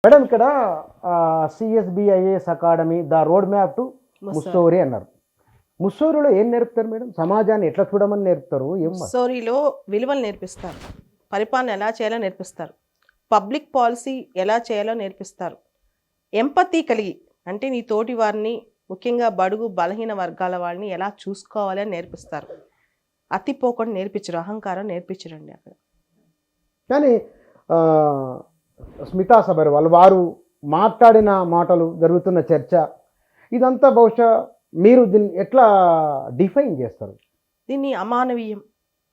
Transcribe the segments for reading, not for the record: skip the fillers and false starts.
Madam ఇక్కడ CSBIS academy the road map to Mussoorie అన్నారు. ముస్సోరిలో ఏం నేర్పుతారు మేడం? సమాజాన్ని ఎట్లా చూడమని నేర్పుతారు? ముస్సోరిలో విలువలు నేర్పిస్తారు, పరిపాలన ఎలా చేయాలో నేర్పిస్తారు, పబ్లిక్ పాలసీ ఎలా చేయాలో నేర్పిస్తారు, ఎంపతి కలిగి అంటే నీ తోటి వారిని, ముఖ్యంగా బడుగు బలహీన వర్గాల వాళ్ళని ఎలా చూసుకోవాలి అని నేర్పిస్తారు. అతిపోకుండా నేర్పించరు, అహంకారం నేర్పించరండి అక్కడ. కానీ స్మితా సబర్వాల్ వారు మాట్లాడిన మాటలు, జరుగుతున్న చర్చ, ఇదంతా బహుశా మీరు దీన్ని ఎట్లా డిఫైన్ చేస్తారు? దీన్ని అమానవీయం,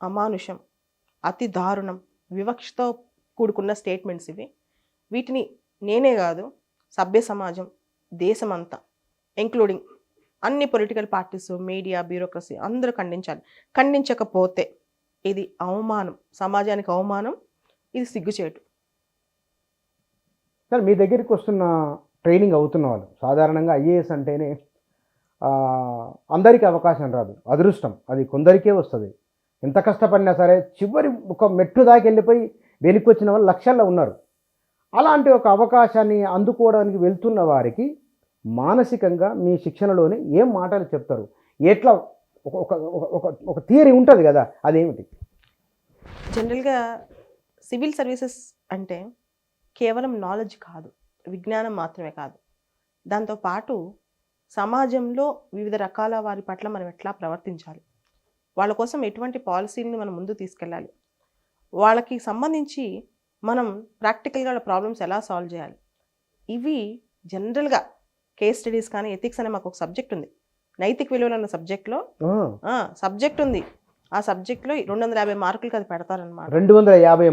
అమానుషం, అతి దారుణం, వివక్షతో కూడుకున్న స్టేట్మెంట్స్ ఇవి. వీటిని నేనే కాదు, సభ్య సమాజం, దేశమంతా ఇంక్లూడింగ్ అన్ని పొలిటికల్ పార్టీస్, మీడియా, బ్యూరోక్రసీ అందరూ ఖండించాలి. ఖండించకపోతే ఇది అవమానం, సమాజానికి అవమానం, ఇది సిగ్గుచేటు. సార్, మీ దగ్గరికి వస్తున్న ట్రైనింగ్ అవుతున్న వాళ్ళు సాధారణంగా ఐఏఎస్ అంటేనే అందరికీ అవకాశం రాదు, అదృష్టం అది కొందరికే వస్తుంది. ఎంత కష్టపడినా సరే చివరి ఒక మెట్టు దాకా వెళ్ళిపోయి వెనక్కి వచ్చిన వాళ్ళు లక్షల్లో ఉన్నారు. అలాంటి ఒక అవకాశాన్ని అందుకోవడానికి వెళ్తున్న వారికి మానసికంగా మీ శిక్షణలోనే ఏం మాటలు చెప్తారు? ఎట్లా ఒక థియరీ ఉంటుంది కదా, అదేమిటి? జనరల్గా సివిల్ సర్వీసెస్ అంటే కేవలం నాలెడ్జ్ కాదు, విజ్ఞానం మాత్రమే కాదు, దాంతోపాటు సమాజంలో వివిధ రకాల వారి పట్ల మనం ఎట్లా ప్రవర్తించాలి, వాళ్ళ కోసం ఎటువంటి పాలసీని మనం ముందు తీసుకెళ్ళాలి, వాళ్ళకి సంబంధించి మనం ప్రాక్టికల్గా వాళ్ళ ప్రాబ్లమ్స్ ఎలా సాల్వ్ చేయాలి, ఇవి జనరల్గా కేస్ స్టడీస్ కానీ ఎథిక్స్ అనే మాకు ఒక సబ్జెక్ట్ ఉంది, నైతిక విలువలు అన్న సబ్జెక్ట్లో సబ్జెక్ట్ ఉంది. ఆ సబ్జెక్ట్లో 250 మార్కులకి అది పెడతారనమాట. 250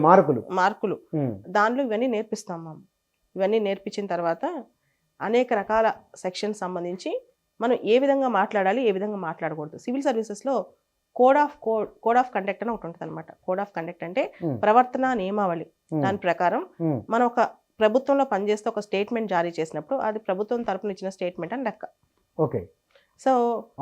మార్కులు. దానిలో ఇవన్నీ నేర్పిస్తాం మనం. ఇవన్నీ నేర్పించిన తర్వాత అనేక రకాల సెక్షన్స్ సంబంధించి మనం ఏ విధంగా మాట్లాడాలి, ఏ విధంగా మాట్లాడకూడదు. సివిల్ సర్వీసెస్లో కోడ్ ఆఫ్ కండక్ట్ అని ఒకటి ఉంటుంది అనమాట. కోడ్ ఆఫ్ కండక్ట్ అంటే ప్రవర్తన నియమావళి. దాని ప్రకారం మనం ఒక ప్రభుత్వంలో పనిచేస్తే ఒక స్టేట్మెంట్ జారీ చేసినప్పుడు అది ప్రభుత్వం తరపున ఇచ్చిన స్టేట్మెంట్ అని లెక్క. Okay. So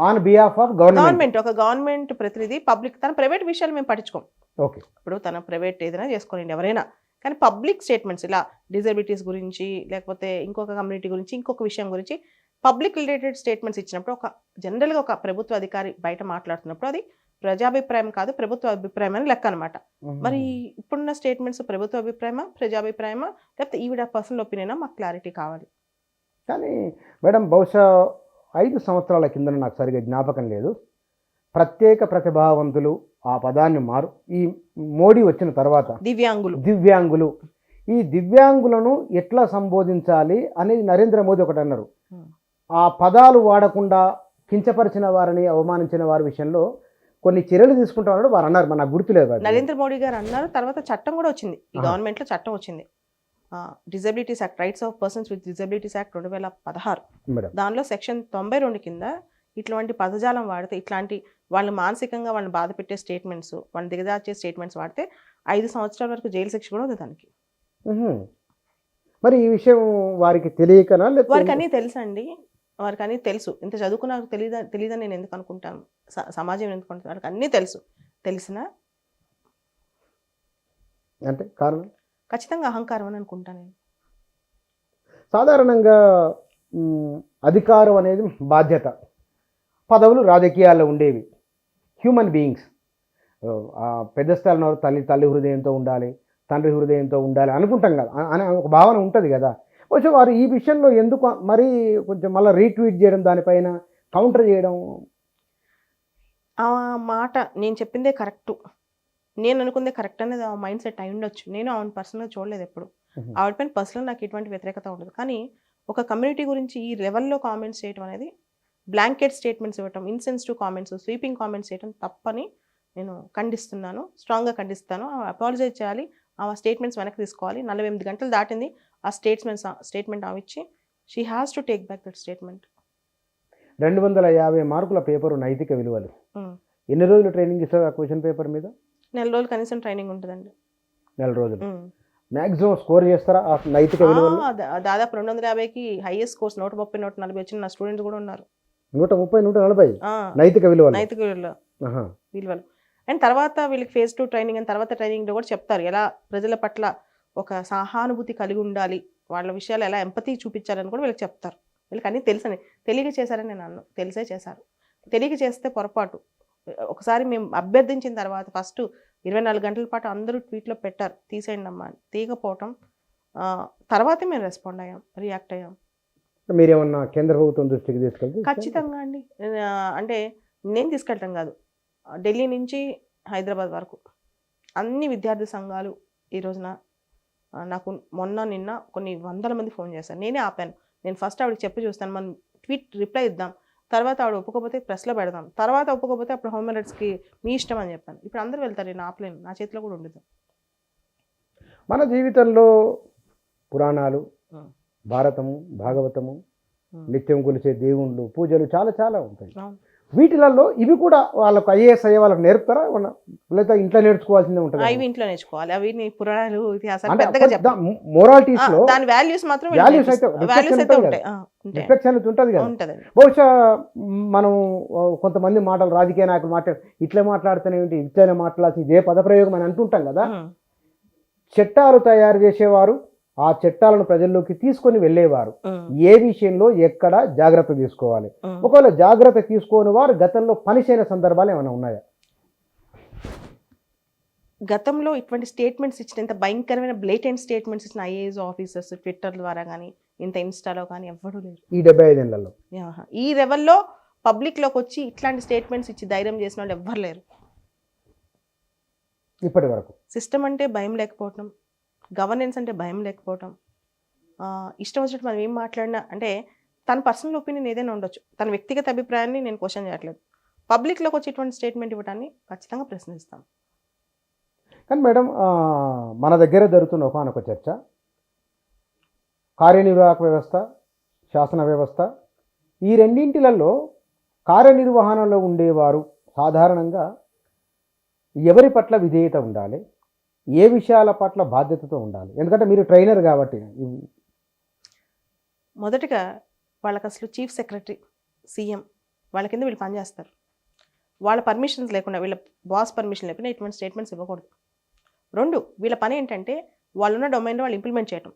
on behalf of government, ఒక గవర్నమెంట్ ప్రతినిధి పబ్లిక్, తన ప్రైవేట్ విషయాలు మేము పట్టించుకోం. ఓకే. ఇప్పుడు తన ప్రైవేట్ ఏదైనా చేసుకోండి ఎవరైనా, కానీ పబ్లిక్ స్టేట్మెంట్స్ ఇలా డిజబిలిటీస్ గురించి, లేకపోతే ఇంకొక కమ్యూనిటీ గురించి, ఇంకొక విషయం గురించి పబ్లిక్ రిలేటెడ్ స్టేట్మెంట్స్ ఇచ్చినప్పుడు ఒక జనరల్గా ఒక ప్రభుత్వ అధికారి బయట మాట్లాడుతున్నప్పుడు అది ప్రజాభిప్రాయం కాదు, ప్రభుత్వ అభిప్రాయం అని లెక్క అనమాట. మరి ఇప్పుడున్న స్టేట్మెంట్స్ ప్రభుత్వ అభిప్రాయమా, ప్రజాభిప్రాయమా, లేకపోతే ఈవిడ పర్సనల్ ఒపీనియనా, మాకు క్లారిటీ కావాలి. కానీ మేడం, బహుశా 5 సంవత్సరాల కింద నాకు సరిగా జ్ఞాపకం లేదు, ప్రత్యేక ప్రతిభావంతులు ఆ పదాన్ని ఈ మోడీ వచ్చిన తర్వాత దివ్యాంగులు ఈ దివ్యాంగులను ఎట్లా సంబోధించాలి అనేది నరేంద్ర మోదీ ఒకటి అన్నారు. ఆ పదాలు వాడకుండా కించపరిచిన వారిని, అవమానించిన వారి విషయంలో కొన్ని చర్యలు తీసుకుంటామన్నాడు వారు అన్నారు. నాకు గుర్తులేదు. నరేంద్ర మోడీ గారు అన్నారు. తర్వాత చట్టం కూడా వచ్చింది, ఈ గవర్నమెంట్లో చట్టం వచ్చింది, disabilities act, rights of persons with disabilities act 2016. దానిలో సెక్షన్ 92 కింద ఇట్లాంటి పదజాలం వాడితే, ఇట్లాంటి వాళ్ళు మానసికంగా వాళ్ళని బాధ పెట్టే స్టేట్మెంట్స్, వాళ్ళని దిగజార్చే స్టేట్మెంట్స్ వాడితే 5 సంవత్సరాల వరకు జైలు శిక్ష కూడా ఉంది దానికి. మరి ఈ విషయం వారికి తెలియకనా? వారికి అన్నీ తెలుసు అండి, వారికి అన్నీ తెలుసు. ఇంత చదువుకున్నా తెలియదని నేను ఎందుకు అనుకుంటాను, సమాజం ఎందుకు అనుకుంటాను, వారికి అన్నీ తెలుసు. తెలిసినా అంటే కారణం ఖచ్చితంగా అహంకారం అని అనుకుంటాను నేను. సాధారణంగా అధికారం అనేది బాధ్యత, పదవులు రాజకీయాల్లో ఉండేవి. హ్యూమన్ బీయింగ్స్ పెద్ద స్థాయిలో తల్లి హృదయంతో ఉండాలి, తండ్రి హృదయంతో ఉండాలి అనుకుంటాం కదా, అనే ఒక భావన ఉంటుంది కదా. కొంచెం వారు ఈ విషయంలో ఎందుకు మరీ కొంచెం మళ్ళీ రీట్వీట్ చేయడం, దానిపైన కౌంటర్ చేయడం? ఆ మాట నేను చెప్పిందే కరెక్టు, నేను అనుకుందే కరెక్ట్ అనేది ఆ మైండ్ సెట్ అయి ఉండొచ్చు. నేను ఆవిడ పర్సనల్గా చూడలేదు ఎప్పుడు, ఆవిడపైన పర్సనల్ నాకు ఎటువంటి వ్యతిరేకత ఉండదు. కానీ ఒక కమ్యూనిటీ గురించి ఈ లెవెల్లో కామెంట్స్ చేయడం అనేది, బ్లాంకెట్ స్టేట్మెంట్స్ ఇవ్వటం, ఇన్సెన్సిటివ్ కామెంట్స్, స్వీపింగ్ కామెంట్స్ చేయడం తప్పని నేను ఖండిస్తున్నాను, స్ట్రాంగ్గా ఖండిస్తాను. అపాలజైజ్ చేయాలి, ఆ స్టేట్మెంట్స్ వెనక్కి తీసుకోవాలి. 48 గంటలు దాటింది, ఆ స్టేట్మెంట్ ఆమె ఇచ్చి she has to take back that statement. 250 మార్కుల పేపరు నైతిక విలువలు. ఎన్ని రోజులు ట్రైనింగ్ ఇస్తారు ఆ క్వశ్చన్ పేపర్ మీద? 4 రోజులు కనీసం ట్రైనింగ్ ఉంటుందండి. 4 రోజులు మ్యాక్సిమం స్కోర్ చేస్తారా ఆ నైతిక విలువలు? దాదాపు 250కి హైయెస్ట్ స్కోర్స్ 130, 140 వచ్చిన నా స్టూడెంట్స్ కూడా ఉన్నారు. 130, 140 నైతిక విలువలు. అండ్ తర్వాత వీళ్ళకి phase 2 ట్రైనింగ్, అండ్ తర్వాత ట్రైనింగ్లో కూడా చెప్తారు ఎలా ప్రజల పట్ల ఒక సహానుభూతి కలిగి ఉండాలి, వాళ్ళ విషయాలు ఎలా ఎంపతి చూపించారని కూడా వీళ్ళకి చెప్తారు. వీళ్ళకి అన్నీ తెలుసని, తెలియక చేశారని నేను అన్ను, తెలిసే చేశారు. తెలియక చేస్తే పొరపాటు. ఒకసారి మేము అభ్యర్థించిన తర్వాత ఫస్ట్ 24 గంటల పాటు అందరూ ట్వీట్లో పెట్టారు తీసేయండి అమ్మా అని. తీయకపోవటం తర్వాతే మేము రెస్పాండ్ అయ్యాం, రియాక్ట్ అయ్యాం. మీరేమన్నా కేంద్ర ప్రభుత్వం దృష్టికి తీసుకెళ్తే? ఖచ్చితంగా అండి. అంటే నేను తీసుకెళ్ళటం కాదు, ఢిల్లీ నుంచి హైదరాబాద్ వరకు అన్ని విద్యార్థి సంఘాలు ఈ రోజున నాకు నిన్న కొన్ని వందల మంది ఫోన్ చేశారు. నేనే ఆపాను. నేను ఫస్ట్ ఆవిడకి చెప్పి చూస్తాను, మనం ట్వీట్ రిప్లై ఇద్దాం, తర్వాత ఆవిడ ఒప్పుకోకపోతే ప్రెస్లో పెడదాం, తర్వాత ఒప్పుకోకపోతే అప్పుడు హ్యూమన్ రైట్స్కి మీ ఇష్టం అని చెప్పాను. ఇప్పుడు అందరూ వెళ్తారు, నేను ఆపలేను, నా చేతిలో కూడా ఉండదు. మన జీవితంలో పురాణాలు, భారతము, భాగవతము, నిత్యం కొలిసే దేవుళ్ళు, పూజలు చాలా చాలా ఉంటాయి. వీటిలలో ఇవి కూడా వాళ్ళకు ఐఏఎస్ అయ్యే వాళ్ళకి నేర్పుతారా, లేదా ఇంట్లో నేర్చుకోవాల్సిందే ఉంటుంది? అవి ఇంట్లో నేర్చుకోవాలి. అవి పురాణాలు, ఇతిహాసాలు పెద్దగా చెప్పాలి. మోరాలిటీస్ లో దాని వాల్యూస్ మాత్రం వాల్యూస్ అయితే రిఫ్లెక్షన్ ఉంటుంది కదా. బహుశా మనం కొంతమంది మాటలు, రాజకీయ నాయకులు ఇట్లా మాట్లాడుతూనే ఏంటి, ఇట్లనే మాట్లాడాల్సి ఇదే పదప్రయోగం అని అంటుంటాం కదా. చట్టాలు తయారు చేసేవారు ఆ చట్టాలను ప్రజల్లోకి తీసుకొని వెళ్ళేవారు ఏ విషయంలో ఎక్కడ జాగ్రత్త తీసుకోవాలి, ఒకవేళ జాగ్రత్త తీసుకోని వారు గతంలో పనిచేయన సందర్భాలు ఏమైనా ఉన్నాయా? గతంలో ఇటువంటి స్టేట్మెంట్స్ ఇచ్చిన, ఇంత భయంకరమైన బ్లేటెంట్ స్టేట్మెంట్స్ ఇచ్చిన ఐఏఎస్ ఆఫీసర్స్ ట్విట్టర్ ద్వారా కానీ ఇంత ఇన్స్టాలో కానీ ఎవ్వరూ లేరు ఈ 75 ఏళ్లలో. ఈ లెవెల్లో పబ్లిక్లోకి వచ్చి ఇట్లాంటి స్టేట్మెంట్స్ ఇచ్చి ధైర్యం చేసిన వాళ్ళు ఎవ్వరు లేరు ఇప్పటి వరకు. సిస్టమ్ అంటే భయం లేకపోవటం, గవర్నెన్స్ అంటే భయం లేకపోవటం, ఇష్టం వచ్చినట్టు మనం ఏం మాట్లాడినా, అంటే తన పర్సనల్ ఒపీనియన్ ఏదైనా ఉండొచ్చు, తన వ్యక్తిగత అభిప్రాయాన్ని నేను క్వశ్చన్ చేయట్లేదు, పబ్లిక్లోకి వచ్చి ఇటువంటి స్టేట్మెంట్ ఇవ్వడాన్ని ఖచ్చితంగా ప్రశ్నిస్తాం. కానీ మేడం, మన దగ్గర జరుగుతున్న ఒకనొక చర్చ, కార్యనిర్వాహక వ్యవస్థ, శాసన వ్యవస్థ, ఈ రెండింటిలలో కార్యనిర్వహణలో ఉండేవారు సాధారణంగా ఎవరి పట్ల విధేయత ఉండాలి, ఏ విషయాల పట్ల బాధ్యతతో ఉండాలి? ఎందుకంటే మీరు ట్రైనర్ కాబట్టి. మొదటగా వాళ్ళకి అసలు చీఫ్ సెక్రటరీ, సీఎం వాళ్ళ కింద వీళ్ళు పనిచేస్తారు. వాళ్ళ పర్మిషన్స్ లేకుండా, వీళ్ళ బాస్ పర్మిషన్ లేకుండా ఇటువంటి స్టేట్మెంట్స్ ఇవ్వకూడదు. 2, వీళ్ళ పని ఏంటంటే వాళ్ళున్న డొమైన్లో వాళ్ళు ఇంప్లిమెంట్ చేయటం.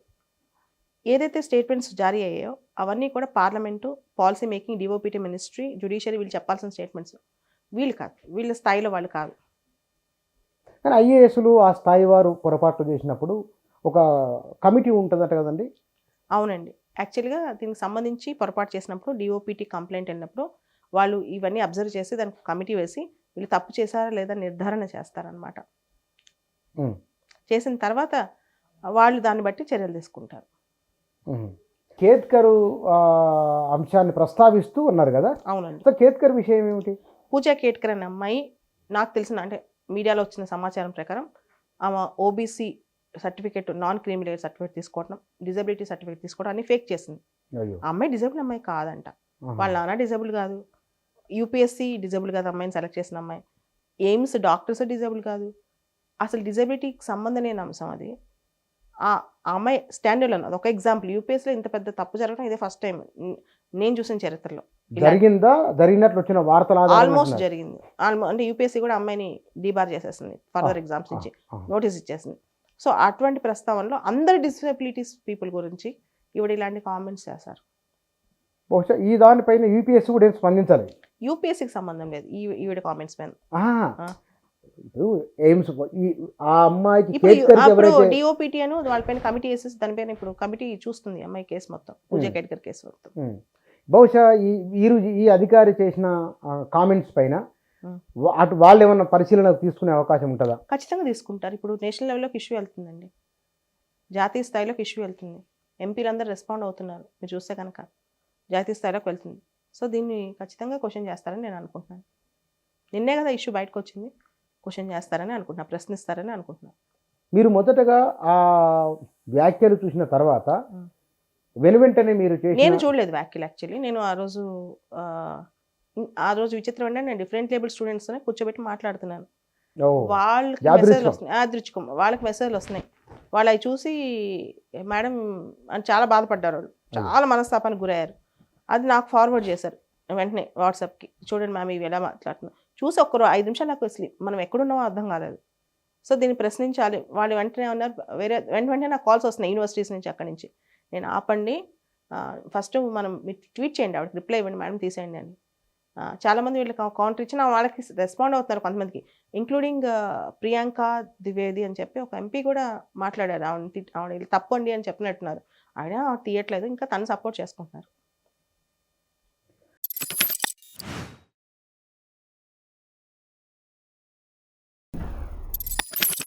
ఏదైతే స్టేట్మెంట్స్ జారీ అయ్యాయో అవన్నీ కూడా parliament, policy making, DoPT ministry, judiciary వీళ్ళు చెప్పాల్సిన స్టేట్మెంట్స్. వీళ్ళు కాదు, వీళ్ళ స్థాయిలో వాళ్ళు కాదు. కానీ ఐఏఎస్లు ఆ స్థాయి వారు పొరపాట్లు చేసినప్పుడు ఒక కమిటీ ఉంటుందట కదండి? అవునండి. యాక్చువల్గా దీనికి సంబంధించి పొరపాటు చేసినప్పుడు డిఓపిటీ కంప్లైంట్ వెళ్ళినప్పుడు వాళ్ళు ఇవన్నీ అబ్జర్వ్ చేసి దానికి కమిటీ వేసి వీళ్ళు తప్పు చేశారా లేదా నిర్ధారణ చేస్తారనమాట. చేసిన తర్వాత వాళ్ళు దాన్ని బట్టి చర్యలు తీసుకుంటారు. కేత్కర్ అంశాన్ని ప్రస్తావిస్తూ ఉన్నారు కదా. అవునండి. సో కేత్కర్ విషయం ఏమిటి? పూజా కేత్కర్ అనే అమ్మాయి, నాకు తెలిసిన, అంటే మీడియాలో వచ్చిన సమాచారం ప్రకారం ఆమె OBC certificate, non criminal certificate తీసుకోవడం, డిజబిలిటీ సర్టిఫికేట్ తీసుకోవడం అన్ని ఫేక్ చేసింది. ఆ అమ్మాయి డిజబుల్ అమ్మాయి కాదంట, వాళ్ళ నాన్న డిజబుల్ కాదు, యూపీఎస్సీ డిజబుల్ కాదు అమ్మాయిని సెలెక్ట్ చేసిన అమ్మాయి, ఎయిమ్స్ డాక్టర్స్ డిజబుల్ కాదు, అసలు డిజబిలిటీకి సంబంధం లేని అంశం అది. ఆ అమ్మాయి స్టాండర్డ్ అది ఒక ఎగ్జాంపుల్. యూపీఎస్సీలో ఇంత పెద్ద తప్పు జరగడం ఇదే ఫస్ట్ టైం నేను చూసిన చరిత్రలో. జరిగిందా? జరిగినట్లు వచ్చిన వార్తలు ఆల్మోస్ట్ జరిగింది. అంటే యూపీఎస్సీ కూడా అమ్మాయిని డీబార్ చేసేసింది, ఫర్దర్ ఎగ్జామ్స్ నుంచి నోటీస్ ఇచ్చేసింది. సో అటువంటి ప్రస్తావనలో అందరు డిసబిలిటీస్ పీపుల్ గురించి ఇవిడ ఇలాంటి కామెంట్స్ చేశారు. బహుశా ఈ దానిపైన యూపీఎస్సీ కూడా ఏం స్పందించాలి? యూపీఎస్సీకి సంబంధం లేదు ఈవిడ కామెంట్స్ పైన. ఆ అమ్మాయికి డిఓపిటీ అని వాళ్ళపైన కమిటీ వేసేసి దానిపైన ఇప్పుడు కమిటీ చూస్తుంది అమ్మాయి కేసు మొత్తం, పూజా కేత్కర్ కేసు మొత్తం. బహుశా ఈ అధికారి చేసిన కామెంట్స్ పైన అటు వాళ్ళు ఏమన్నా పరిశీలన తీసుకునే అవకాశం ఉంటుందా? ఖచ్చితంగా తీసుకుంటారు. ఇప్పుడు నేషనల్ లెవెల్లోకి ఇష్యూ వెళ్తుందండి, జాతీయ స్థాయిలోకి ఇష్యూ వెళ్తుంది, ఎంపీలు అందరూ రెస్పాండ్ అవుతున్నారు, మీరు చూస్తే కనుక జాతీయ స్థాయిలోకి వెళ్తుంది. సో దీన్ని ఖచ్చితంగా క్వశ్చన్ చేస్తారని నేను అనుకుంటున్నాను. నిన్నే కదా ఇష్యూ బయటకు వచ్చింది, క్వశ్చన్ చేస్తారని అనుకుంటున్నా, ప్రశ్నిస్తారని అనుకుంటున్నా. మీరు మొదటగా ఆ వ్యాఖ్యలు చూసిన తర్వాత వెనువెంటనే మీరు నేను చూడలేదు వ్యాఖ్యలు. యాక్చువల్లీ నేను ఆ రోజు విచిత్రం అంటే నేను డిఫరెంట్ లేబుల్ స్టూడెంట్స్ కూర్చోబెట్టి మాట్లాడుతున్నాను. వాళ్ళకి మెసేజ్లు వస్తున్నాయి, యాదృచ్ఛికం వాళ్ళకి మెసేజ్లు వస్తున్నాయి. వాళ్ళు అవి చూసి మేడం అని చాలా బాధపడ్డారు, వాళ్ళు చాలా మనస్తాపానికి గురయ్యారు. అది నాకు ఫార్వర్డ్ చేశారు వెంటనే వాట్సాప్కి, చూడండి మ్యామ్ ఇవి ఎలా మాట్లాడుతున్నాం. చూసి ఒక్కరు 5 నిమిషాలు నాకు అసలు మనం ఎక్కడున్నామో అర్థం కాలేదు. సో దీన్ని ప్రశ్నించాలి. వాళ్ళు వెంటనే ఉన్నారు, వెంటనే నాకు కాల్స్ వస్తున్నాయి యూనివర్సిటీస్ నుంచి, అక్కడి నుంచి నేను ఆపండి, ఫస్ట్ మనం మీరు ట్వీట్ చేయండి, ఆవిడకి రిప్లై ఇవ్వండి మేడం, తీసేయండి అని. చాలామంది వీళ్ళకి కౌంటర్ ఇచ్చిన వాళ్ళకి రెస్పాండ్ అవుతున్నారు కొంతమందికి, ఇంక్లూడింగ్ ప్రియాంక ద్వివేది అని చెప్పి ఒక ఎంపీ కూడా మాట్లాడారు, ఆవిడ తప్పు అండి అని చెప్పినట్టున్నారు. ఆయన తీయట్లేదు, ఇంకా తను సపోర్ట్ చేసుకుంటున్నారు.